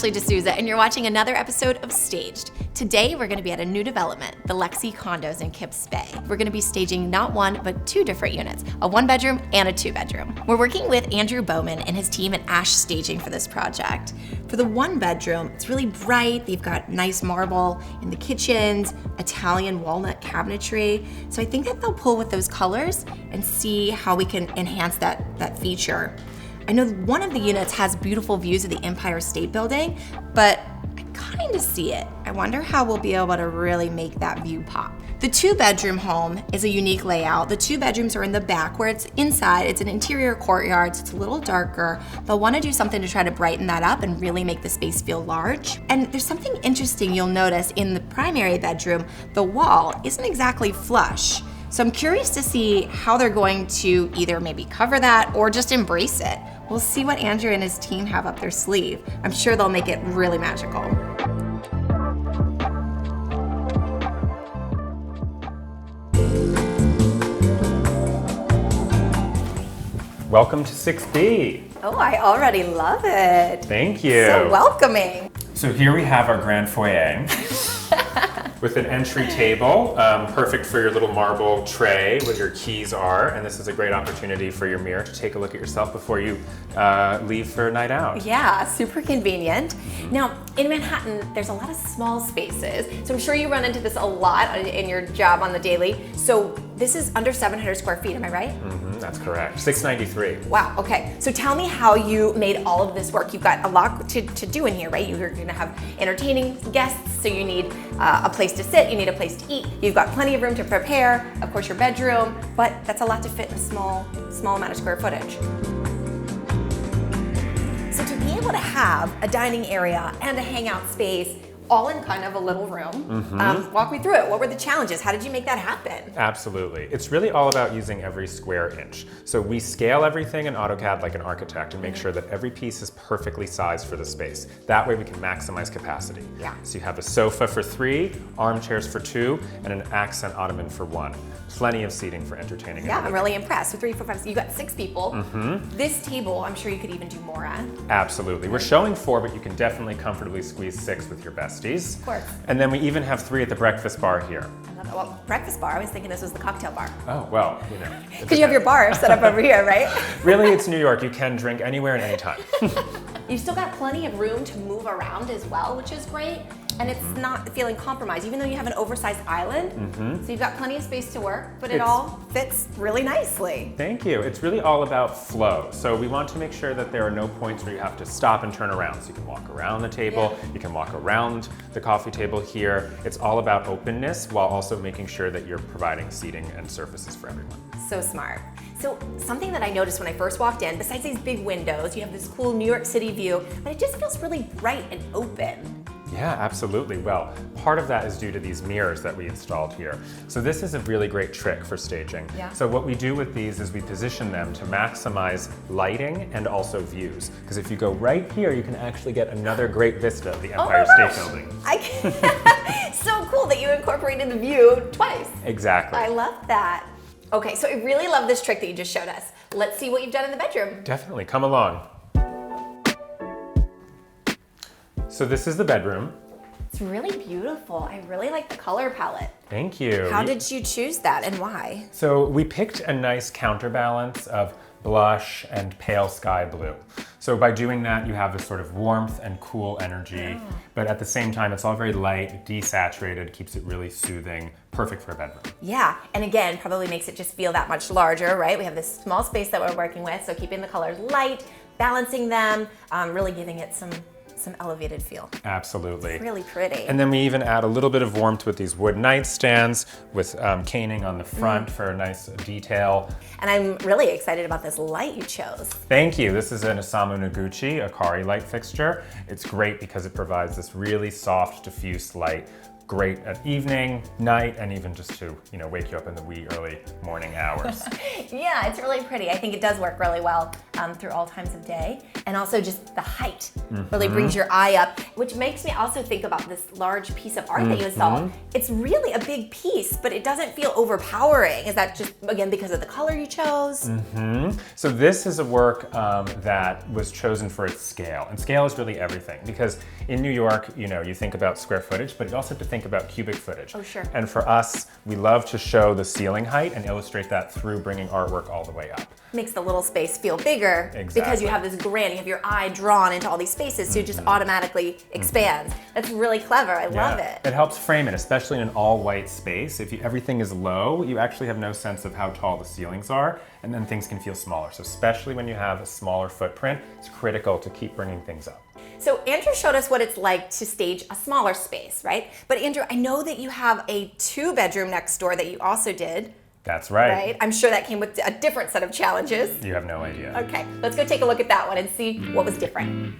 Ashlei Souza, and you're watching another episode of Staged. Today, we're gonna be at a new development, the Lexi Condos in Kips Bay. We're gonna be staging not one, but two different units, a 1-bedroom and a 2-bedroom. We're working with Andrew Bowen and his team at Ash Staging for this project. For the 1-bedroom, it's really bright. They've got nice marble in the kitchens, Italian walnut cabinetry. So I think that they'll pull with those colors and see how we can enhance that feature. I know one of the units has beautiful views of the Empire State Building, but I kind of see it. I wonder how we'll be able to really make that view pop. The 2-bedroom home is a unique layout. The 2 bedrooms are in the back where it's inside. It's an interior courtyard, so it's a little darker. They'll want to do something to try to brighten that up and really make the space feel large. And there's something interesting you'll notice in the primary bedroom, the wall isn't exactly flush. So I'm curious to see how they're going to either maybe cover that or just embrace it. We'll see what Andrew and his team have up their sleeve. I'm sure they'll make it really magical. Welcome to 6B. Oh, I already love it. Thank you. So welcoming. So here we have our grand foyer with an entry table, perfect for your little marble tray where your keys are. And this is a great opportunity for your mirror to take a look at yourself before you leave for a night out. Yeah, super convenient. Now, in Manhattan, there's a lot of small spaces. So I'm sure you run into this a lot in your job on the daily. So this is under 700 square feet, am I right? That's correct, 693. Wow, okay. So tell me how you made all of this work. You've got a lot to do in here, right? You're gonna have entertaining guests, so you need a place to sit, you need a place to eat. You've got plenty of room to prepare, of course your bedroom, but that's a lot to fit in a small amount of square footage. So to be able to have a dining area and a hangout space all in kind of a little room. Walk me through it. What were the challenges? How did you make that happen? Absolutely. It's really all about using every square inch. So we scale everything in AutoCAD like an architect and make sure that every piece is perfectly sized for the space. That way we can maximize capacity. Yeah. So you have a sofa for 3, armchairs for 2, and an accent ottoman for 1. Plenty of seating for entertaining. Yeah, I'm really impressed. So 3, 4, 5, you got 6 people. This table, I'm sure you could even do more at. Absolutely. We're showing 4, but you can definitely comfortably squeeze 6 with your besties. Of course. And then we even have 3 at the breakfast bar here. I love it. Well, breakfast bar, I was thinking this was the cocktail bar. Oh, well, you know. Because you have your bar set up over here, right? Really, it's New York. You can drink anywhere and anytime. You've still got plenty of room to move around as well, which is great. And it's not feeling compromised, even though you have an oversized island. So you've got plenty of space to work, but it all fits really nicely. Thank you. It's really all about flow. So we want to make sure that there are no points where you have to stop and turn around. So you can walk around the table, you can walk around the coffee table here. It's all about openness while also making sure that you're providing seating and surfaces for everyone. So smart. So something that I noticed when I first walked in, besides these big windows, you have this cool New York City view, but it just feels really bright and open. Yeah, absolutely. Well, part of that is due to these mirrors that we installed here. So this is a really great trick for staging. Yeah. So what we do with these is we position them to maximize lighting and also views. Because if you go right here, you can actually get another great vista of the Empire State Building. So cool that you incorporated the view twice. Exactly. I love that. Okay, so I really love this trick that you just showed us. Let's see what you've done in the bedroom. Definitely, come along. So this is the bedroom. It's really beautiful. I really like the color palette. Thank you. How did you choose that and why? So we picked a nice counterbalance of blush and pale sky blue. So by doing that, you have this sort of warmth and cool energy, but at the same time, it's all very light, desaturated, keeps it really soothing, perfect for a bedroom. Yeah, and again, probably makes it just feel that much larger, right? We have this small space that we're working with, so keeping the colors light, balancing them, really giving it some elevated feel. Absolutely. It's really pretty. And then we even add a little bit of warmth with these wood nightstands with caning on the front for a nice detail. And I'm really excited about this light you chose. Thank you. This is an Osamu Noguchi Akari light fixture. It's great because it provides this really soft, diffuse light. Great at evening, night, and even just to, wake you up in the wee early morning hours. Yeah, it's really pretty. I think it does work really well through all times of day. And also just the height really brings your eye up, which makes me also think about this large piece of art that you installed. It's really a big piece, but it doesn't feel overpowering. Is that just, again, because of the color you chose? So this is a work that was chosen for its scale. And scale is really everything, because in New York, you think about square footage, but you also have to think about cubic footage. Oh, sure. And for us, we love to show the ceiling height and illustrate that through bringing artwork all the way up. Makes the little space feel bigger because you have this grand, you have your eye drawn into all these spaces, so it just automatically expands. That's really clever. I love it. It helps frame it, especially in an all-white space. If everything is low, you actually have no sense of how tall the ceilings are, and then things can feel smaller. So especially when you have a smaller footprint, it's critical to keep bringing things up. So Andrew showed us what it's like to stage a smaller space, right? But Andrew, I know that you have a 2-bedroom next door that you also did. That's right. Right? I'm sure that came with a different set of challenges. You have no idea. Okay, let's go take a look at that one and see what was different.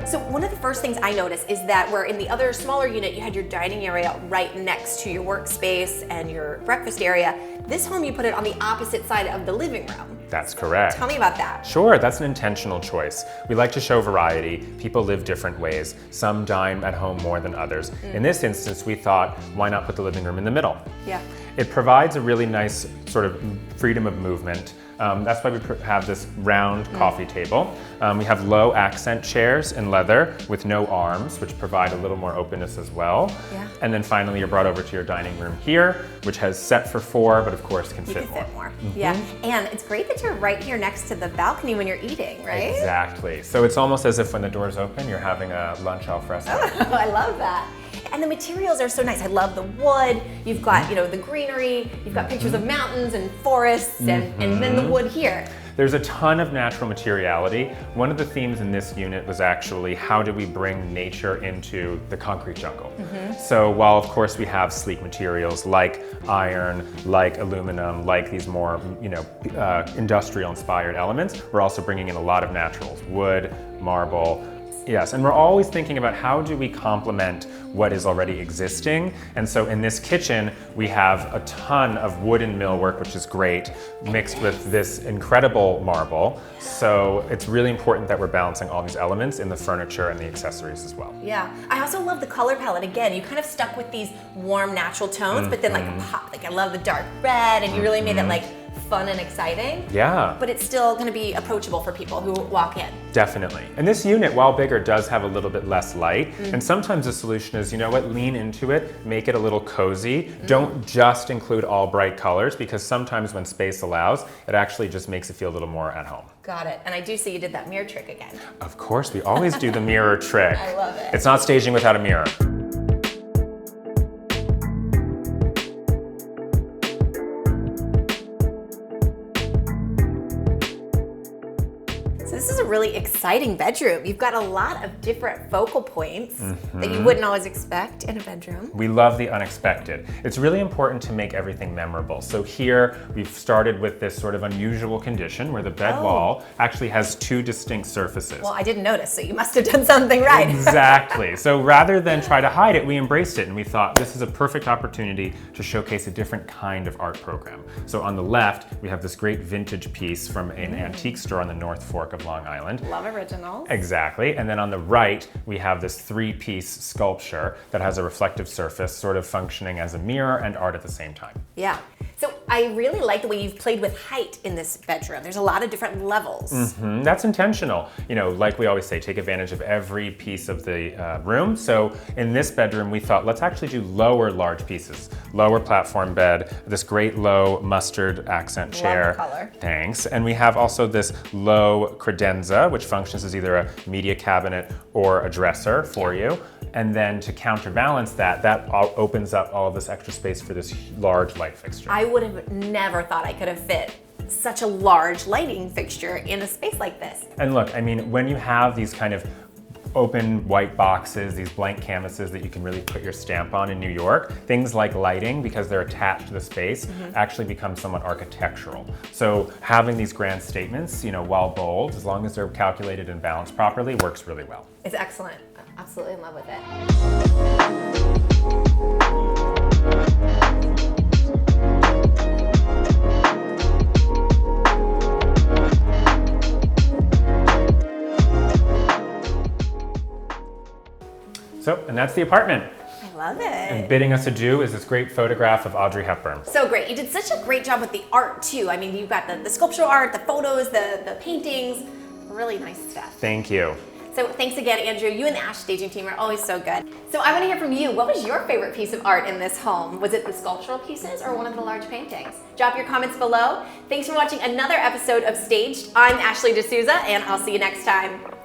So one of the first things I noticed is that where in the other smaller unit you had your dining area right next to your workspace and your breakfast area, this home you put it on the opposite side of the living room. That's correct. Tell me about that. Sure, that's an intentional choice. We like to show variety. People live different ways. Some dine at home more than others. In this instance, we thought, why not put the living room in the middle? Yeah. It provides a really nice sort of freedom of movement. That's why we have this round coffee table. We have low accent chairs in leather with no arms, which provide a little more openness as well. Yeah. And then finally, you're brought over to your dining room here, which has set for 4, but of course can fit more. Yeah, and it's great that you're right here next to the balcony when you're eating, right? Exactly. So it's almost as if when the doors open, you're having a lunch al fresco. Oh, I love that. And the materials are so nice. I love the wood. You've got, the greenery. You've got pictures of mountains and forests and then the wood here. There's a ton of natural materiality. One of the themes in this unit was actually how do we bring nature into the concrete jungle? So while of course we have sleek materials like iron, like aluminum, like these more industrial inspired elements, we're also bringing in a lot of naturals, wood, marble. Yes, and we're always thinking about how do we complement what is already existing. And so in this kitchen, we have a ton of wooden millwork, which is great, mixed with this incredible marble. So it's really important that we're balancing all these elements in the furniture and the accessories as well. Yeah, I also love the color palette. Again, you kind of stuck with these warm, natural tones, but then like a pop. Like I love the dark red, and you really made it like fun and exciting. Yeah. But it's still going to be approachable for people who walk in. Definitely. And this unit, while bigger, does have a little bit less light. And sometimes the solution is, lean into it, make it a little cozy. Don't just include all bright colors, because sometimes when space allows, it actually just makes it feel a little more at home. Got it. And I do see you did that mirror trick again. Of course, we always do the mirror trick. I love it. It's not staging without a mirror. This is a really exciting bedroom. You've got a lot of different focal points that you wouldn't always expect in a bedroom. We love the unexpected. It's really important to make everything memorable. So here we've started with this sort of unusual condition where the bed wall actually has 2 distinct surfaces. Well, I didn't notice, so you must have done something right. Exactly. So rather than try to hide it, we embraced it, and we thought this is a perfect opportunity to showcase a different kind of art program. So on the left, we have this great vintage piece from an antique store on the North Fork of Long Island. Love originals. Exactly. And then on the right, we have this 3-piece sculpture that has a reflective surface, sort of functioning as a mirror and art at the same time. Yeah. So I really like the way you've played with height in this bedroom. There's a lot of different levels. That's intentional. Like we always say, take advantage of every piece of the room. So in this bedroom, we thought, let's actually do lower large pieces. Lower platform bed, this great low mustard accent chair. Love the color. Thanks. And we have also this low credenza, which functions as either a media cabinet or a dresser for you. And then to counterbalance that opens up all of this extra space for this large light fixture. I would have never thought I could have fit such a large lighting fixture in a space like this. And look, when you have these kind of open white boxes, these blank canvases that you can really put your stamp on in New York, things like lighting, because they're attached to the space, actually become somewhat architectural. So having these grand statements, while bold, as long as they're calculated and balanced properly, works really well. It's excellent. I'm absolutely in love with it. And that's the apartment. I love it. And bidding us adieu is this great photograph of Audrey Hepburn. So great. You did such a great job with the art too. I mean, you've got the sculptural art, the photos, the paintings, really nice stuff. Thank you. So thanks again, Andrew. You and the Ash Staging team are always so good. So I want to hear from you. What was your favorite piece of art in this home? Was it the sculptural pieces or one of the large paintings? Drop your comments below. Thanks for watching another episode of Staged. I'm Ashlei Souza, and I'll see you next time.